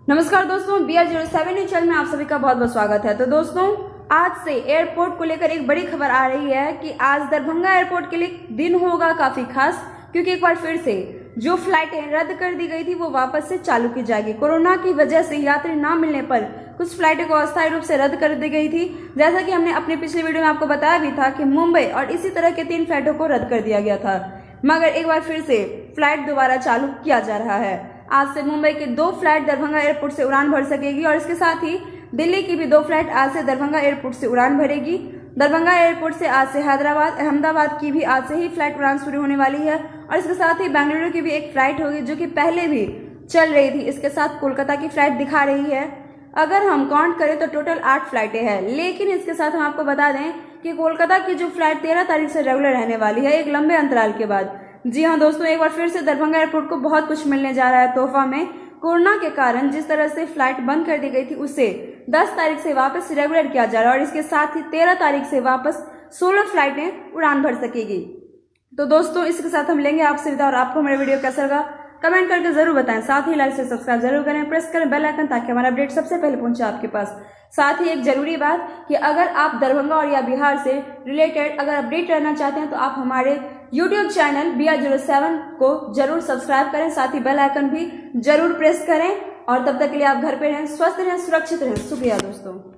नमस्कार दोस्तों, BR07 news channel में आप सभी का बहुत बहुत स्वागत है। तो दोस्तों, आज से एयरपोर्ट को लेकर एक बड़ी खबर आ रही है कि आज दरभंगा एयरपोर्ट के लिए दिन होगा काफी खास, क्योंकि एक बार फिर से जो फ्लाइटें रद्द कर दी गई थी वो वापस से चालू की जाएगी। कोरोना की वजह से यात्री न मिलने पर कुछ फ्लाइटों को अस्थायी रूप से रद्द कर दी गई थी। जैसा कि हमने अपने पिछले वीडियो में आपको बताया भी था कि मुंबई और इसी तरह के 3 फ्लाइटों को रद्द कर दिया गया था, मगर एक बार फिर से फ्लाइट दोबारा चालू किया जा रहा है। आज से मुंबई की 2 फ्लाइट दरभंगा एयरपोर्ट से उड़ान भर सकेगी और इसके साथ ही दिल्ली की भी 2 फ्लाइट आज से दरभंगा एयरपोर्ट से उड़ान भरेगी। दरभंगा एयरपोर्ट से आज से हैदराबाद, अहमदाबाद की भी आज से ही फ्लाइट उड़ान शुरू होने वाली है और इसके साथ ही बेंगलुरु की भी एक फ्लाइट होगी जो कि पहले भी चल रही थी। इसके साथ कोलकाता की फ्लाइट दिखा रही है। अगर हम काउंट करें तो टोटल 8 फ्लाइटें हैं, लेकिन इसके साथ हम आपको बता दें कि कोलकाता की जो फ्लाइट 13 तारीख से रेगुलर रहने वाली है एक लंबे अंतराल के बाद। जी हाँ दोस्तों, एक बार फिर से दरभंगा एयरपोर्ट को बहुत कुछ मिलने जा रहा है तोहफा में। कोरोना के कारण जिस तरह से फ्लाइट बंद कर दी गई थी उसे 10 तारीख से वापस रेगुलर किया जा रहा है और इसके साथ ही 13 तारीख से वापस 16 फ्लाइटें उड़ान भर सकेगी। तो दोस्तों, इसके साथ हम लेंगे आपसे विदा और आपको हमारा वीडियो कैसा लगा कमेंट करके जरूर बताएं। साथ ही लाइक से सब्सक्राइब जरूर करें, प्रेस करें बेल आइकन ताकि हमारा अपडेट सबसे पहले पहुंचे आपके पास। साथ ही एक जरूरी बात कि अगर आप दरभंगा और या बिहार से रिलेटेड अगर अपडेट रहना चाहते हैं तो आप हमारे YouTube चैनल BR07 को जरूर सब्सक्राइब करें, साथ ही बेल आइकन भी जरूर प्रेस करें। और तब तक के लिए आप घर पे रहें, स्वस्थ रहें, सुरक्षित रहें। शुक्रिया दोस्तों।